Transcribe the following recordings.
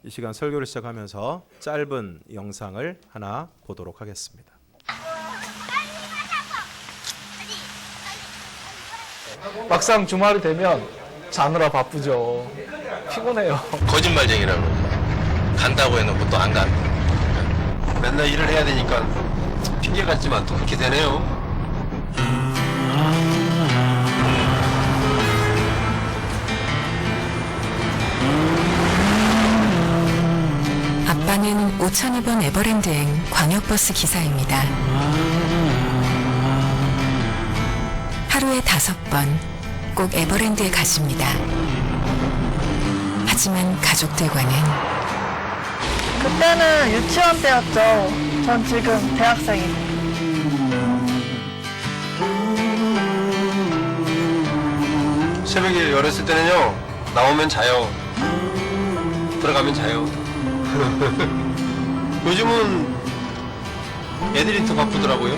이 시간 설교를 시작하면서 짧은 영상을 하나 보도록 하겠습니다. 막상 주말이 되면 자느라 바쁘죠. 피곤해요. 거짓말쟁이라고 간다고 해놓고 또 안 가. 맨날 일을 해야 되니까 핑계 같지만 또 그렇게 되네요. 아빠는 5002번 에버랜드행 광역버스 기사입니다. 하루에 5번 꼭 에버랜드에 가십니다. 하지만 가족들과는 그때는 유치원 때였죠. 전 지금 대학생이고. 새벽에 열었을 때는요, 나오면 자요, 들어가면 자요. 요즘은 애들이 더 바쁘더라고요,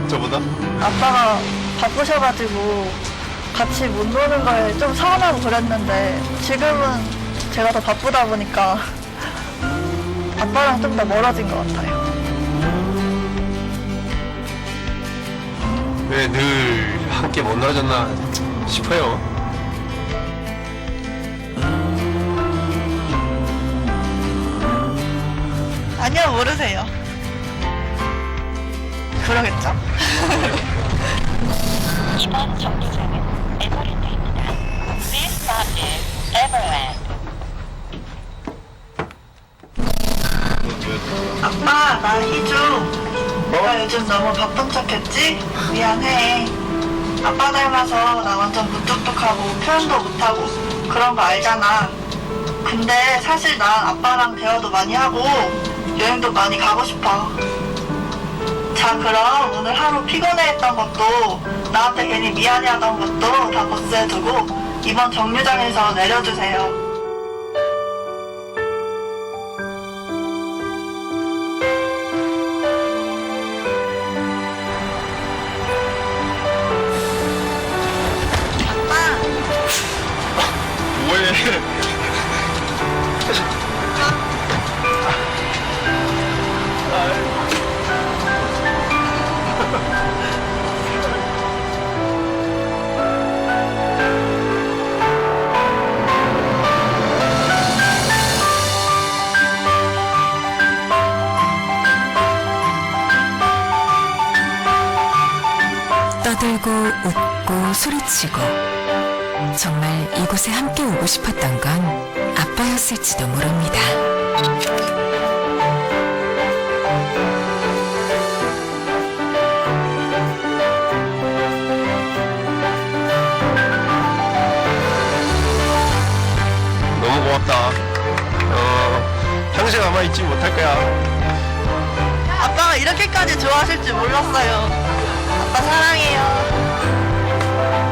저보다. 아빠가 바쁘셔가지고 같이 못 노는 거에 좀 서운하고 그랬는데 지금은 제가 더 바쁘다 보니까 아빠랑 좀 더 멀어진 것 같아요. 왜 늘 함께 못 놀아줬나 싶어요. 아니요, 모르세요. 그러겠죠? 이번 정류장은 에버랜드입니다. This stop is Everland. 아빠, 나 희주. 내가 요즘 너무 바쁜 척했지? 미안해. 아빠 닮아서 나 완전 무뚝뚝하고 표현도 못하고 그런 거 알잖아. 근데 사실 난 아빠랑 대화도 많이 하고 여행도 많이 가고 싶어. 자, 그럼 오늘 하루 피곤해했던 것도 나한테 괜히 미안해하던 것도 다 버스에 두고 이번 정류장에서 내려주세요. 뭐해? 떠들고 웃고 소리치고 정말 이곳에 함께 오고 싶었던 건 아빠였을지도 모릅니다. 너무 고맙다. 평생 아마 잊지 못할 거야. 아빠가 이렇게까지 좋아하실 줄 몰랐어요. 아빠 사랑해요.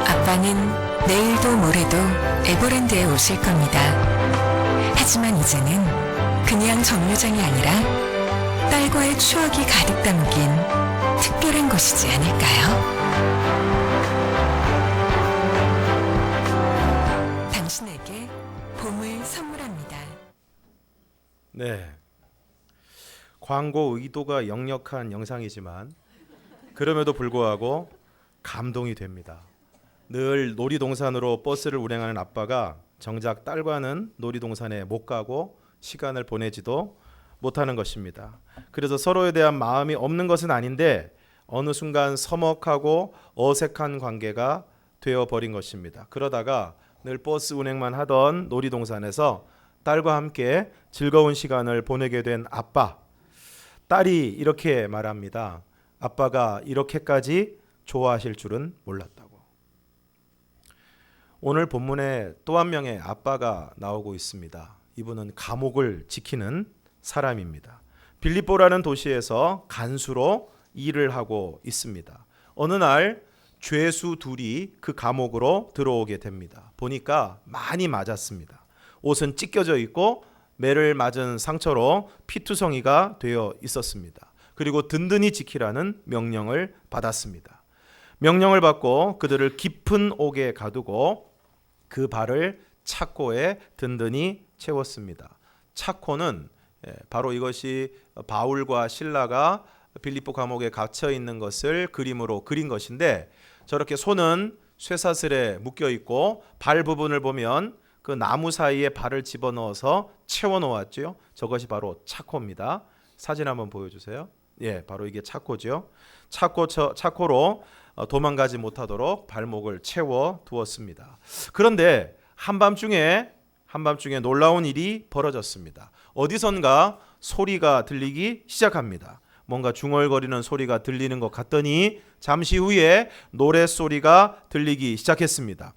아빠는 내일도 모레도 에버랜드에 오실 겁니다. 하지만 이제는 그냥 정류장이 아니라 딸과의 추억이 가득 담긴 특별한 곳이지 않을까요? 당신에게 봄을 선물합니다. 네, 광고 의도가 역력한 영상이지만 그럼에도 불구하고 감동이 됩니다. 늘 놀이동산으로 버스를 운행하는 아빠가 정작 딸과는 놀이동산에 못 가고 시간을 보내지도 못하는 것입니다. 그래서 서로에 대한 마음이 없는 것은 아닌데 어느 순간 서먹하고 어색한 관계가 되어버린 것입니다. 그러다가 늘 버스 운행만 하던 놀이동산에서 딸과 함께 즐거운 시간을 보내게 된 아빠. 딸이 이렇게 말합니다. 아빠가 이렇게까지 좋아하실 줄은 몰랐다고. 오늘 본문에 또 한 명의 아빠가 나오고 있습니다. 이분은 감옥을 지키는 사람입니다. 빌립보라는 도시에서 간수로 일을 하고 있습니다. 어느 날 죄수 둘이 그 감옥으로 들어오게 됩니다. 보니까 많이 맞았습니다. 옷은 찢겨져 있고 매를 맞은 상처로 피투성이가 되어 있었습니다. 그리고 든든히 지키라는 명령을 받았습니다. 명령을 받고 그들을 깊은 옥에 가두고 그 발을 착고에 든든히 채웠습니다. 차코는 바로 이것이 바울과 실라가 빌립보 감옥에 갇혀 있는 것을 그림으로 그린 것인데, 저렇게 손은 쇠사슬에 묶여 있고 발 부분을 보면 그 나무 사이에 발을 집어넣어서 채워 놓았죠. 저것이 바로 차코입니다. 사진 한번 보여주세요. 예, 바로 이게 차코죠. 차코로 도망가지 못하도록 발목을 채워 두었습니다. 그런데 한밤중에 놀라운 일이 벌어졌습니다. 어디선가 소리가 들리기 시작합니다. 뭔가 중얼거리는 소리가 들리는 것 같더니 잠시 후에 노랫소리가 들리기 시작했습니다.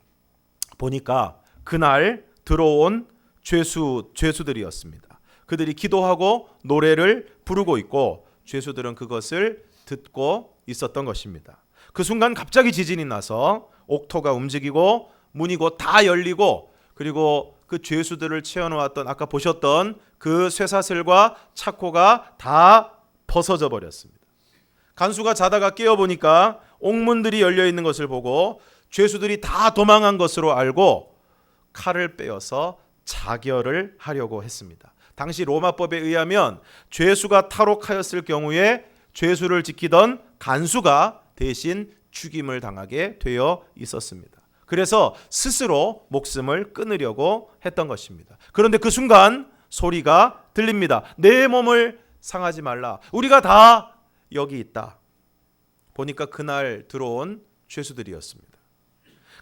보니까 그날 들어온 죄수들이었습니다. 그들이 기도하고 노래를 부르고 있고 죄수들은 그것을 듣고 있었던 것입니다. 그 순간 갑자기 지진이 나서 옥토가 움직이고 문이 곧 다 열리고, 그리고 그 죄수들을 채워놓았던 아까 보셨던 그 쇠사슬과 차코가 다 벗어져 버렸습니다. 간수가 자다가 깨어보니까 옥문들이 열려있는 것을 보고 죄수들이 다 도망한 것으로 알고 칼을 빼어서 자결을 하려고 했습니다. 당시 로마법에 의하면 죄수가 탈옥하였을 경우에 죄수를 지키던 간수가 대신 죽임을 당하게 되어 있었습니다. 그래서 스스로 목숨을 끊으려고 했던 것입니다. 그런데 그 순간 소리가 들립니다. 내 몸을 상하지 말라. 우리가 다 여기 있다. 보니까 그날 들어온 죄수들이었습니다.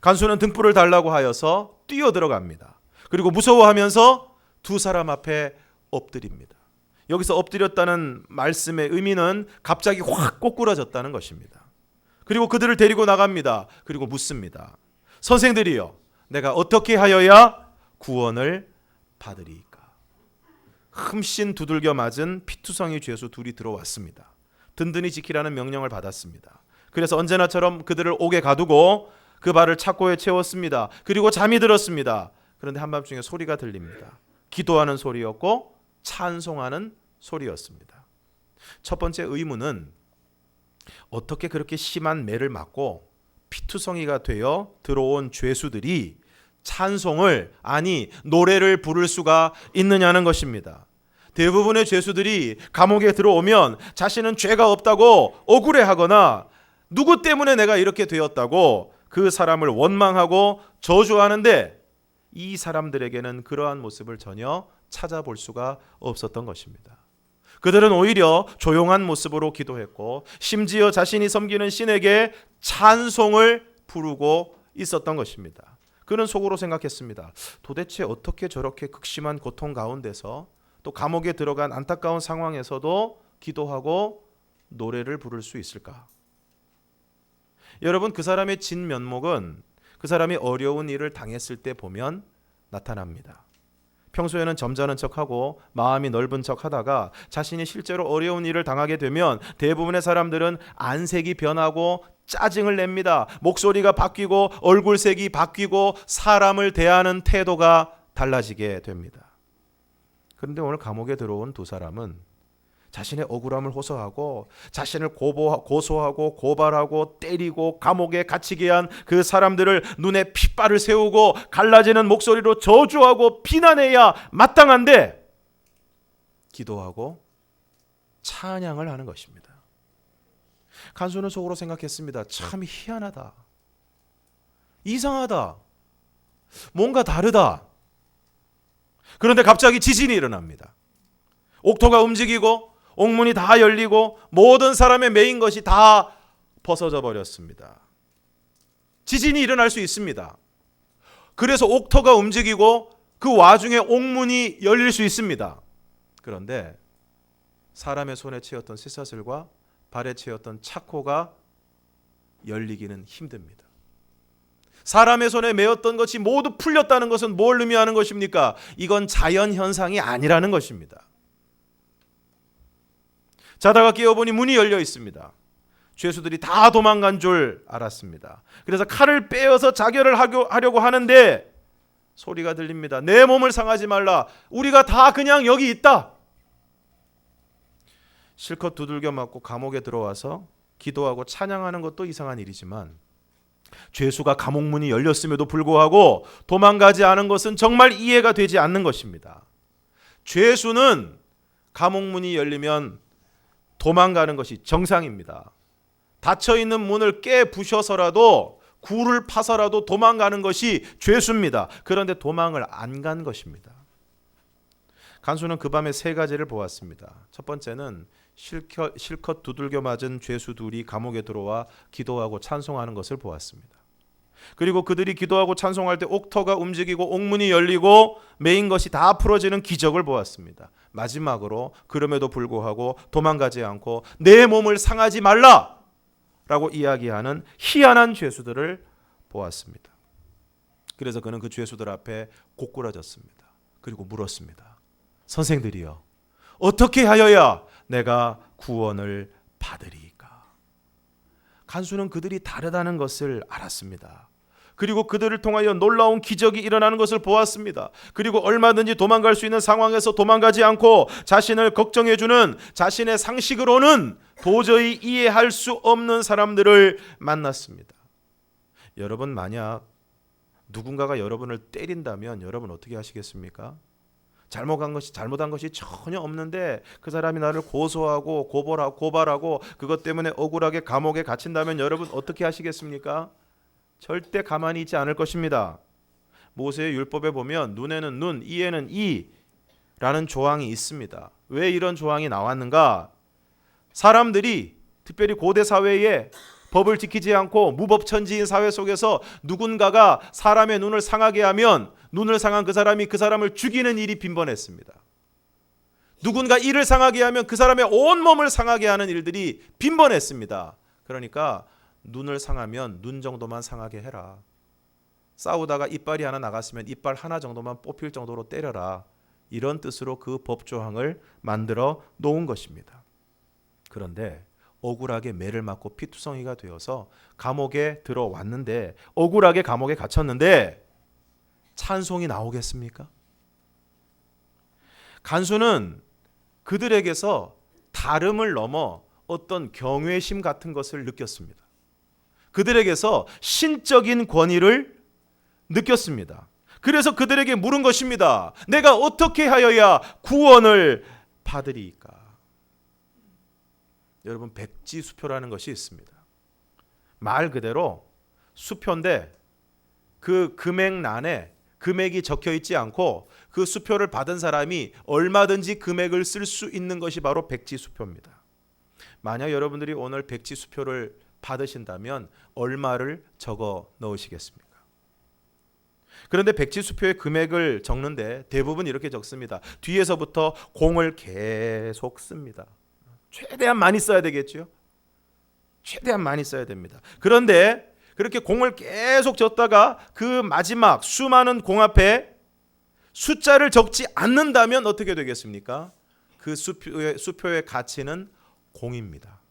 간수는 등불을 달라고 하여서 뛰어 들어갑니다. 그리고 무서워하면서 두 사람 앞에 엎드립니다. 여기서 엎드렸다는 말씀의 의미는 갑자기 확 꼬꾸라졌다는 것입니다. 그리고 그들을 데리고 나갑니다. 그리고 묻습니다. 선생들이여, 내가 어떻게 하여야 구원을 받으리이까? 흠씬 두들겨 맞은 피투성이 죄수 둘이 들어왔습니다. 든든히 지키라는 명령을 받았습니다. 그래서 언제나처럼 그들을 옥에 가두고 그 발을 차코에 채웠습니다. 그리고 잠이 들었습니다. 그런데 한밤중에 소리가 들립니다. 기도하는 소리였고 찬송하는 소리였습니다. 첫 번째 의문은 어떻게 그렇게 심한 매를 맞고 피투성이가 되어 들어온 죄수들이 찬송을, 아니 노래를 부를 수가 있느냐는 것입니다. 대부분의 죄수들이 감옥에 들어오면 자신은 죄가 없다고 억울해하거나 누구 때문에 내가 이렇게 되었다고 그 사람을 원망하고 저주하는데, 이 사람들에게는 그러한 모습을 전혀 찾아볼 수가 없었던 것입니다. 그들은 오히려 조용한 모습으로 기도했고 심지어 자신이 섬기는 신에게 찬송을 부르고 있었던 것입니다. 그는 속으로 생각했습니다. 도대체 어떻게 저렇게 극심한 고통 가운데서 또 감옥에 들어간 안타까운 상황에서도 기도하고 노래를 부를 수 있을까? 여러분, 그 사람의 진면목은 그 사람이 어려운 일을 당했을 때 보면 나타납니다. 평소에는 점잖은 척하고 마음이 넓은 척하다가 자신이 실제로 어려운 일을 당하게 되면 대부분의 사람들은 안색이 변하고 짜증을 냅니다. 목소리가 바뀌고 얼굴색이 바뀌고 사람을 대하는 태도가 달라지게 됩니다. 그런데 오늘 감옥에 들어온 두 사람은 자신의 억울함을 호소하고 자신을 고소하고 고발하고 때리고 감옥에 갇히게 한 그 사람들을 눈에 핏발을 세우고 갈라지는 목소리로 저주하고 비난해야 마땅한데 기도하고 찬양을 하는 것입니다. 간수는 속으로 생각했습니다. 참 희한하다. 이상하다. 뭔가 다르다. 그런데 갑자기 지진이 일어납니다. 옥토가 움직이고 옥문이 다 열리고 모든 사람의 매인 것이 다 벗어져 버렸습니다. 지진이 일어날 수 있습니다. 그래서 옥토가 움직이고 그 와중에 옥문이 열릴 수 있습니다. 그런데 사람의 손에 채였던 쇠사슬과 발에 채였던 차코가 열리기는 힘듭니다. 사람의 손에 매었던 것이 모두 풀렸다는 것은 뭘 의미하는 것입니까? 이건 자연 현상이 아니라는 것입니다. 자다가 깨어보니 문이 열려 있습니다. 죄수들이 다 도망간 줄 알았습니다. 그래서 칼을 빼어서 자결을 하려고 하는데 소리가 들립니다. 내 몸을 상하지 말라. 우리가 다 그냥 여기 있다. 실컷 두들겨 맞고 감옥에 들어와서 기도하고 찬양하는 것도 이상한 일이지만 죄수가 감옥문이 열렸음에도 불구하고 도망가지 않은 것은 정말 이해가 되지 않는 것입니다. 죄수는 감옥문이 열리면 도망가는 것이 정상입니다. 닫혀있는 문을 깨부셔서라도 굴을 파서라도 도망가는 것이 죄수입니다. 그런데 도망을 안 간 것입니다. 간수는 그 밤에 세 가지를 보았습니다. 첫 번째는 실컷 두들겨 맞은 죄수 둘이 감옥에 들어와 기도하고 찬송하는 것을 보았습니다. 그리고 그들이 기도하고 찬송할 때 옥터가 움직이고 옥문이 열리고 메인 것이 다 풀어지는 기적을 보았습니다. 마지막으로 그럼에도 불구하고 도망가지 않고 내 몸을 상하지 말라라고 이야기하는 희한한 죄수들을 보았습니다. 그래서 그는 그 죄수들 앞에 고꾸라졌습니다. 그리고 물었습니다. 선생들이여, 어떻게 하여야 내가 구원을 받으리이까? 간수는 그들이 다르다는 것을 알았습니다. 그리고 그들을 통하여 놀라운 기적이 일어나는 것을 보았습니다. 그리고 얼마든지 도망갈 수 있는 상황에서 도망가지 않고 자신을 걱정해주는 자신의 상식으로는 도저히 이해할 수 없는 사람들을 만났습니다. 여러분, 만약 누군가가 여러분을 때린다면 여러분 어떻게 하시겠습니까? 잘못한 것이 전혀 없는데 그 사람이 나를 고소하고 고발하고 그것 때문에 억울하게 감옥에 갇힌다면 여러분 어떻게 하시겠습니까? 절대 가만히 있지 않을 것입니다. 모세의 율법에 보면 눈에는 눈, 이에는 이라는 조항이 있습니다. 왜 이런 조항이 나왔는가? 사람들이 특별히 고대 사회에 법을 지키지 않고 무법천지인 사회 속에서 누군가가 사람의 눈을 상하게 하면 눈을 상한 그 사람이 그 사람을 죽이는 일이 빈번했습니다. 누군가 이를 상하게 하면 그 사람의 온몸을 상하게 하는 일들이 빈번했습니다. 그러니까 눈을 상하면 눈 정도만 상하게 해라. 싸우다가 이빨이 하나 나갔으면 이빨 하나 정도만 뽑힐 정도로 때려라. 이런 뜻으로 그 법조항을 만들어 놓은 것입니다. 그런데 억울하게 매를 맞고 피투성이가 되어서 감옥에 들어왔는데, 억울하게 감옥에 갇혔는데 찬송이 나오겠습니까? 간수는 그들에게서 다름을 넘어 어떤 경외심 같은 것을 느꼈습니다. 그들에게서 신적인 권위를 느꼈습니다. 그래서 그들에게 물은 것입니다. 내가 어떻게 하여야 구원을 받으리이까? 여러분, 백지수표라는 것이 있습니다. 말 그대로 수표인데 그 금액란에 금액이 적혀 있지 않고 그 수표를 받은 사람이 얼마든지 금액을 쓸 수 있는 것이 바로 백지수표입니다. 만약 여러분들이 오늘 백지수표를 받으신다면 얼마를 적어 넣으시겠습니까? 그런데 백지수표의 금액을 적는데 대부분 이렇게 적습니다. 뒤에서부터 공을 계속 씁니다. 최대한 많이 써야 되겠죠? 최대한 많이 써야 됩니다. 그런데 그렇게 공을 계속 적다가 그 마지막 수많은 공 앞에 숫자를 적지 않는다면 어떻게 되겠습니까? 그 수표의 가치는 공입니다.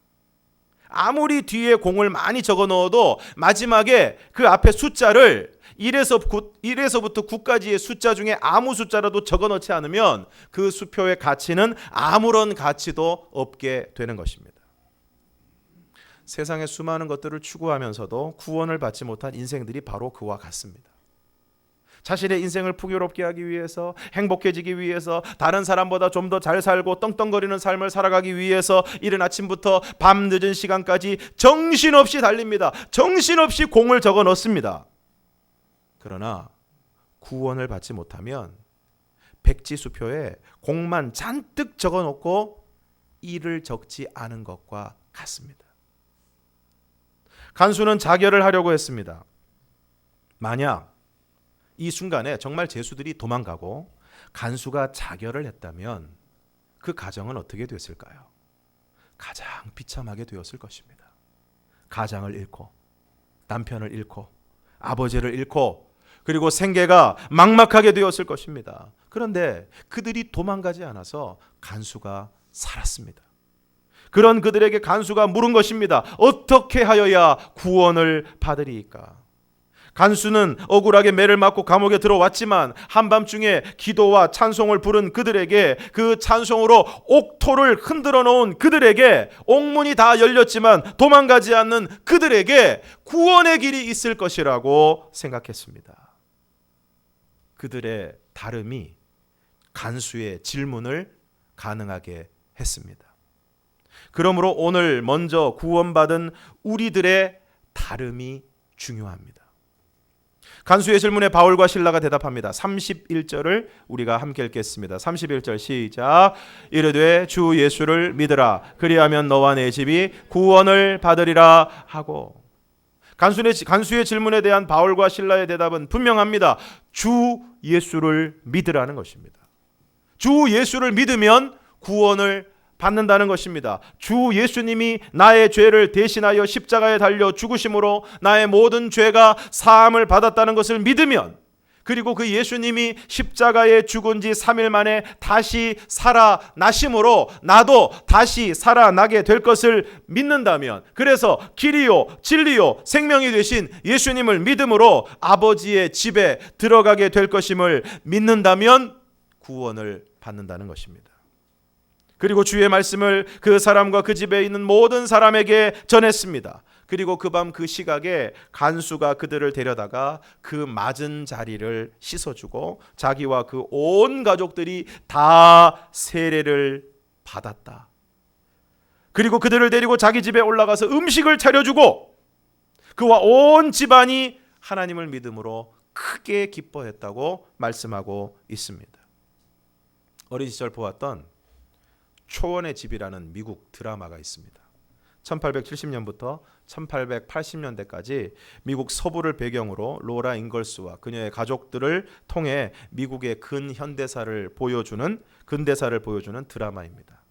아무리 뒤에 공을 많이 적어 넣어도 마지막에 그 앞에 숫자를 1에서부터 9까지의 숫자 중에 아무 숫자라도 적어 넣지 않으면 그 수표의 가치는 아무런 가치도 없게 되는 것입니다. 세상의 수많은 것들을 추구하면서도 구원을 받지 못한 인생들이 바로 그와 같습니다. 자신의 인생을 풍요롭게 하기 위해서, 행복해지기 위해서, 다른 사람보다 좀 더 잘 살고 떵떵거리는 삶을 살아가기 위해서 이른 아침부터 밤 늦은 시간까지 정신없이 달립니다. 정신없이 공을 적어 넣습니다. 그러나 구원을 받지 못하면 백지수표에 공만 잔뜩 적어 놓고 일을 적지 않은 것과 같습니다. 간수는 자결을 하려고 했습니다. 만약 이 순간에 정말 죄수들이 도망가고 간수가 자결을 했다면 그 가정은 어떻게 됐을까요? 가장 비참하게 되었을 것입니다. 가장을 잃고 남편을 잃고 아버지를 잃고 그리고 생계가 막막하게 되었을 것입니다. 그런데 그들이 도망가지 않아서 간수가 살았습니다. 그런 그들에게 간수가 물은 것입니다. 어떻게 하여야 구원을 받으리이까? 간수는 억울하게 매를 맞고 감옥에 들어왔지만 한밤중에 기도와 찬송을 부른 그들에게, 그 찬송으로 옥토를 흔들어 놓은 그들에게, 옥문이 다 열렸지만 도망가지 않는 그들에게 구원의 길이 있을 것이라고 생각했습니다. 그들의 다름이 간수의 질문을 가능하게 했습니다. 그러므로 오늘 먼저 구원받은 우리들의 다름이 중요합니다. 간수의 질문에 바울과 실라가 대답합니다. 31절을 우리가 함께 읽겠습니다. 31절 시작. 이르되 주 예수를 믿으라. 그리하면 너와 내 집이 구원을 받으리라 하고. 간수의 질문에 대한 바울과 실라의 대답은 분명합니다. 주 예수를 믿으라는 것입니다. 주 예수를 믿으면 구원을 받는다는 것입니다. 주 예수님이 나의 죄를 대신하여 십자가에 달려 죽으심으로 나의 모든 죄가 사함을 받았다는 것을 믿으면, 그리고 그 예수님이 십자가에 죽은 지 3일 만에 다시 살아나심으로 나도 다시 살아나게 될 것을 믿는다면, 그래서 길이요 진리요 생명이 되신 예수님을 믿음으로 아버지의 집에 들어가게 될 것임을 믿는다면 구원을 받는다는 것입니다. 그리고 주의 말씀을 그 사람과 그 집에 있는 모든 사람에게 전했습니다. 그리고 그 밤 그 시각에 간수가 그들을 데려다가 그 맞은 자리를 씻어주고 자기와 그 온 가족들이 다 세례를 받았다. 그리고 그들을 데리고 자기 집에 올라가서 음식을 차려주고 그와 온 집안이 하나님을 믿음으로 크게 기뻐했다고 말씀하고 있습니다. 어린 시절 보았던 초원의 집이라는 미국 드라마가 있습니다. 1870년부터 1880년대까지 미국 서부를 배경으로 로라 잉걸스와 그녀의 가족들을 통해 미국의 근대사를 보여주는 드라마입니다.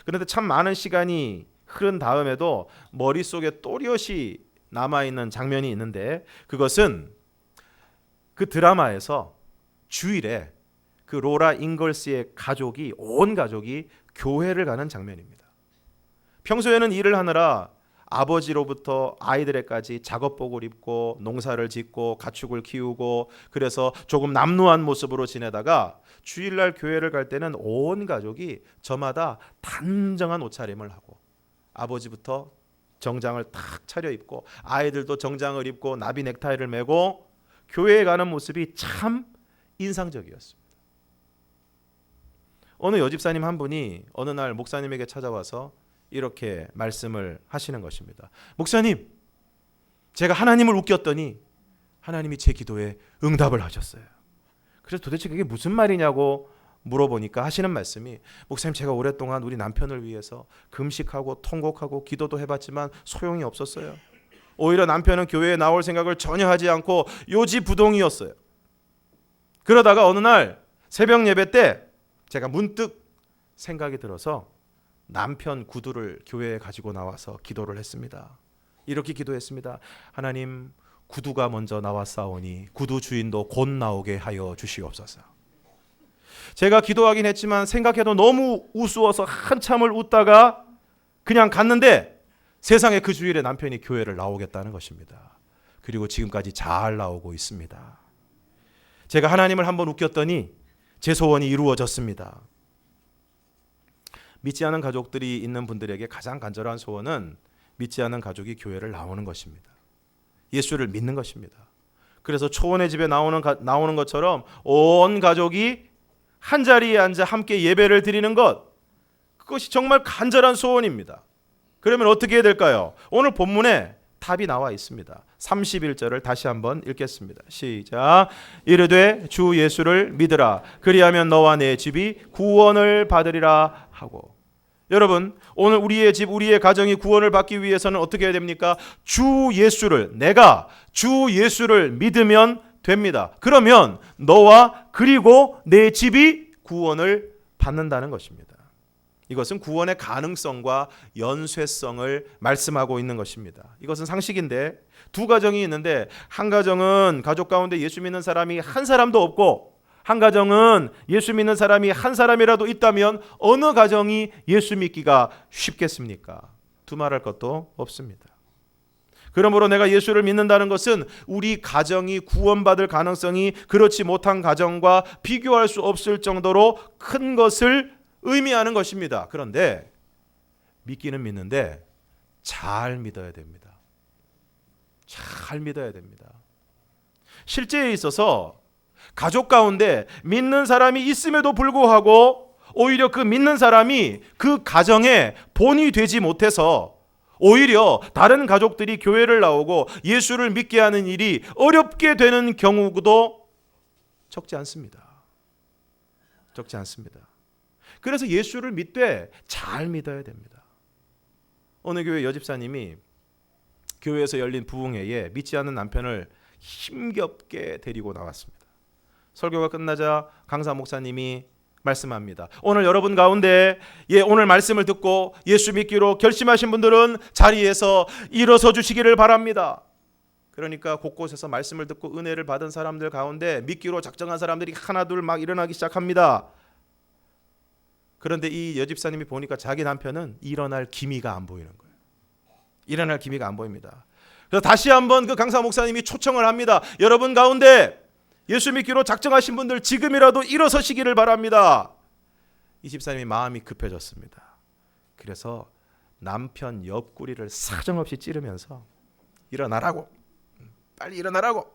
그런데 참 많은 시간이 흐른 다음에도 머릿속에 또렷이 남아있는 장면이 있는데, 그것은 그 드라마에서 주일에 그 로라 잉걸스의 온 가족이 교회를 가는 장면입니다. 평소에는 일을 하느라 아버지로부터 아이들에까지 작업복을 입고 농사를 짓고 가축을 키우고 그래서 조금 남루한 모습으로 지내다가 주일날 교회를 갈 때는 온 가족이 저마다 단정한 옷차림을 하고, 아버지부터 정장을 탁 차려입고 아이들도 정장을 입고 나비 넥타이를 메고 교회에 가는 모습이 참 인상적이었습니다. 어느 여집사님 한 분이 어느 날 목사님에게 찾아와서 이렇게 말씀을 하시는 것입니다. 목사님, 제가 하나님을 웃겼더니 하나님이 제 기도에 응답을 하셨어요. 그래서 도대체 그게 무슨 말이냐고 물어보니까 하시는 말씀이, 목사님, 제가 오랫동안 우리 남편을 위해서 금식하고 통곡하고 기도도 해봤지만 소용이 없었어요. 오히려 남편은 교회에 나올 생각을 전혀 하지 않고 요지부동이었어요. 그러다가 어느 날 새벽 예배 때 제가 문득 생각이 들어서 남편 구두를 교회에 가지고 나와서 기도를 했습니다. 이렇게 기도했습니다. 하나님, 구두가 먼저 나왔사오니 구두 주인도 곧 나오게 하여 주시옵소서. 제가 기도하긴 했지만 생각해도 너무 우스워서 한참을 웃다가 그냥 갔는데 세상에 그 주일에 남편이 교회를 나오겠다는 것입니다. 그리고 지금까지 잘 나오고 있습니다. 제가 하나님을 한번 웃겼더니 제 소원이 이루어졌습니다. 믿지 않은 가족들이 있는 분들에게 가장 간절한 소원은 믿지 않은 가족이 교회를 나오는 것입니다. 예수를 믿는 것입니다. 그래서 초원의 집에 나오는 것처럼 온 가족이 한 자리에 앉아 함께 예배를 드리는 것, 그것이 정말 간절한 소원입니다. 그러면 어떻게 해야 될까요? 오늘 본문에 답이 나와 있습니다. 31절을 다시 한번 읽겠습니다. 시작. 이르되 주 예수를 믿으라. 그리하면 너와 내 집이 구원을 받으리라 하고. 여러분, 오늘 우리의 집, 우리의 가정이 구원을 받기 위해서는 어떻게 해야 됩니까? 내가 주 예수를 믿으면 됩니다. 그러면 너와 그리고 내 집이 구원을 받는다는 것입니다. 이것은 구원의 가능성과 연쇄성을 말씀하고 있는 것입니다. 이것은 상식인데, 두 가정이 있는데 한 가정은 가족 가운데 예수 믿는 사람이 한 사람도 없고 한 가정은 예수 믿는 사람이 한 사람이라도 있다면 어느 가정이 예수 믿기가 쉽겠습니까? 두말할 것도 없습니다. 그러므로 내가 예수를 믿는다는 것은 우리 가정이 구원받을 가능성이 그렇지 못한 가정과 비교할 수 없을 정도로 큰 것을 의미하는 것입니다. 그런데 믿기는 믿는데 잘 믿어야 됩니다. 잘 믿어야 됩니다. 실제에 있어서 가족 가운데 믿는 사람이 있음에도 불구하고 오히려 그 믿는 사람이 그 가정의 본이 되지 못해서 오히려 다른 가족들이 교회를 나오고 예수를 믿게 하는 일이 어렵게 되는 경우도 적지 않습니다. 적지 않습니다. 그래서 예수를 믿되 잘 믿어야 됩니다. 어느 교회 여집사님이 교회에서 열린 부흥회에 믿지 않는 남편을 힘겹게 데리고 나왔습니다. 설교가 끝나자 강사 목사님이 말씀합니다. 오늘 여러분 가운데 오늘 말씀을 듣고 예수 믿기로 결심하신 분들은 자리에서 일어서 주시기를 바랍니다. 그러니까 곳곳에서 말씀을 듣고 은혜를 받은 사람들 가운데 믿기로 작정한 사람들이 하나둘 막 일어나기 시작합니다. 그런데 이 여집사님이 보니까 자기 남편은 일어날 기미가 안 보이는 거예요. 일어날 기미가 안 보입니다. 그래서 다시 한번 그 강사 목사님이 초청을 합니다. 여러분 가운데 예수 믿기로 작정하신 분들 지금이라도 일어서시기를 바랍니다. 이 집사님이 마음이 급해졌습니다. 그래서 남편 옆구리를 사정없이 찌르면서 일어나라고, 빨리 일어나라고.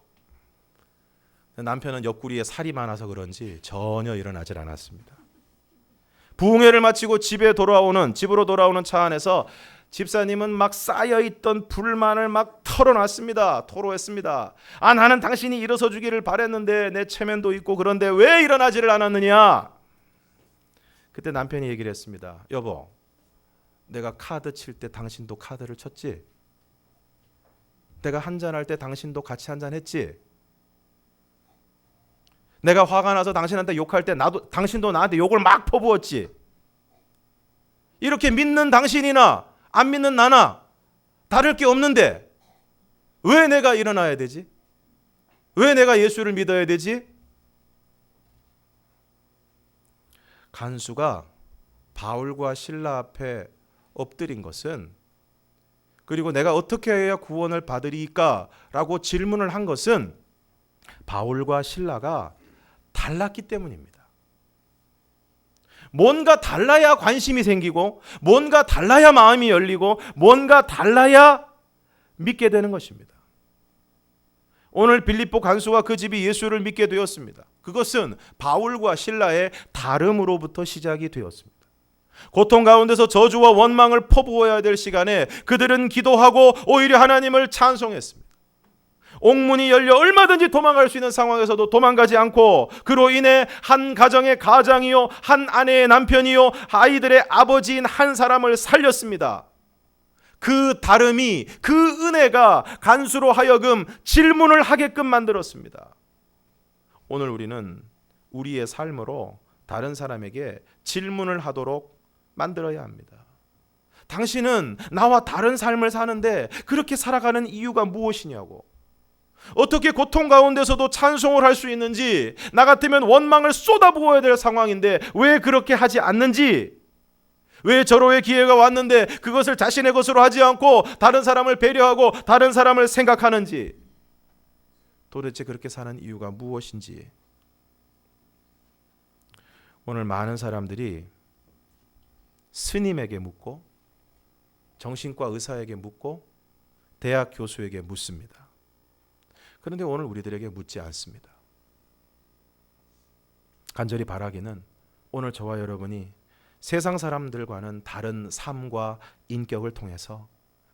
남편은 옆구리에 살이 많아서 그런지 전혀 일어나질 않았습니다. 부흥회를 마치고 집으로 돌아오는 차 안에서 집사님은 막 쌓여있던 불만을 막 털어놨습니다. 토로했습니다. 나는 당신이 일어서 주기를 바랬는데 내 체면도 있고 그런데 왜 일어나지를 않았느냐. 그때 남편이 얘기를 했습니다. 여보, 내가 카드 칠 때 당신도 카드를 쳤지? 내가 한잔할 때 당신도 같이 한잔했지? 내가 화가 나서 당신한테 욕할 때 당신도 나한테 욕을 막 퍼부었지? 이렇게 믿는 당신이나 안 믿는 나나 다를 게 없는데 왜 내가 일어나야 되지? 왜 내가 예수를 믿어야 되지? 간수가 바울과 실라 앞에 엎드린 것은, 그리고 내가 어떻게 해야 구원을 받으리까? 라고 질문을 한 것은 바울과 실라가 달랐기 때문입니다. 뭔가 달라야 관심이 생기고 뭔가 달라야 마음이 열리고 뭔가 달라야 믿게 되는 것입니다. 오늘 빌립보 간수와 그 집이 예수를 믿게 되었습니다. 그것은 바울과 실라의 다름으로부터 시작이 되었습니다. 고통 가운데서 저주와 원망을 퍼부어야 될 시간에 그들은 기도하고 오히려 하나님을 찬송했습니다. 옥문이 열려 얼마든지 도망갈 수 있는 상황에서도 도망가지 않고 그로 인해 한 가정의 가장이요, 한 아내의 남편이요, 아이들의 아버지인 한 사람을 살렸습니다. 그 다름이, 그 은혜가 간수로 하여금 질문을 하게끔 만들었습니다. 오늘 우리는 우리의 삶으로 다른 사람에게 질문을 하도록 만들어야 합니다. 당신은 나와 다른 삶을 사는데 그렇게 살아가는 이유가 무엇이냐고. 어떻게 고통 가운데서도 찬송을 할 수 있는지, 나 같으면 원망을 쏟아부어야 될 상황인데 왜 그렇게 하지 않는지, 왜 절호의 기회가 왔는데 그것을 자신의 것으로 하지 않고 다른 사람을 배려하고 다른 사람을 생각하는지, 도대체 그렇게 사는 이유가 무엇인지. 오늘 많은 사람들이 스님에게 묻고 정신과 의사에게 묻고 대학 교수에게 묻습니다. 그런데 오늘 우리들에게 묻지 않습니다. 간절히 바라기는 오늘 저와 여러분이 세상 사람들과는 다른 삶과 인격을 통해서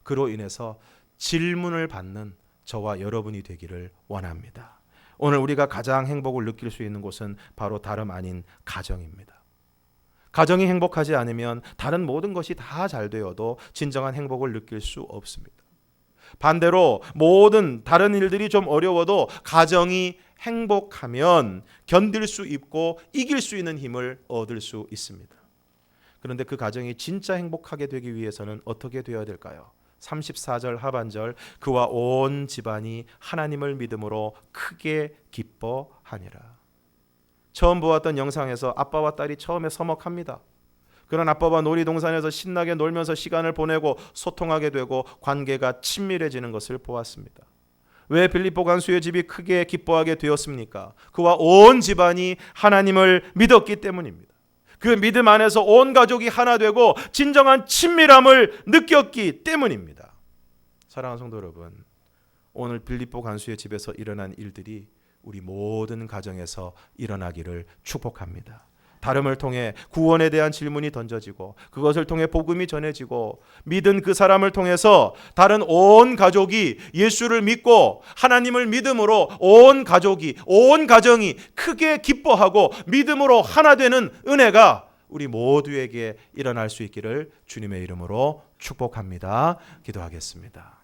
그로 인해서 질문을 받는 저와 여러분이 되기를 원합니다. 오늘 우리가 가장 행복을 느낄 수 있는 곳은 바로 다름 아닌 가정입니다. 가정이 행복하지 않으면 다른 모든 것이 다 잘 되어도 진정한 행복을 느낄 수 없습니다. 반대로 모든 다른 일들이 좀 어려워도 가정이 행복하면 견딜 수 있고 이길 수 있는 힘을 얻을 수 있습니다. 그런데 그 가정이 진짜 행복하게 되기 위해서는 어떻게 되어야 될까요? 34절 하반절, 그와 온 집안이 하나님을 믿음으로 크게 기뻐하니라. 처음 보았던 영상에서 아빠와 딸이 처음에 서먹합니다. 그런 아빠와 놀이동산에서 신나게 놀면서 시간을 보내고 소통하게 되고 관계가 친밀해지는 것을 보았습니다. 왜 빌립보 간수의 집이 크게 기뻐하게 되었습니까? 그와 온 집안이 하나님을 믿었기 때문입니다. 그 믿음 안에서 온 가족이 하나 되고 진정한 친밀함을 느꼈기 때문입니다. 사랑하는 성도 여러분, 오늘 빌립보 간수의 집에서 일어난 일들이 우리 모든 가정에서 일어나기를 축복합니다. 다름을 통해 구원에 대한 질문이 던져지고 그것을 통해 복음이 전해지고 믿은 그 사람을 통해서 다른 온 가족이 예수를 믿고 하나님을 믿음으로 온 가족이 온 가정이 크게 기뻐하고 믿음으로 하나 되는 은혜가 우리 모두에게 일어날 수 있기를 주님의 이름으로 축복합니다. 기도하겠습니다.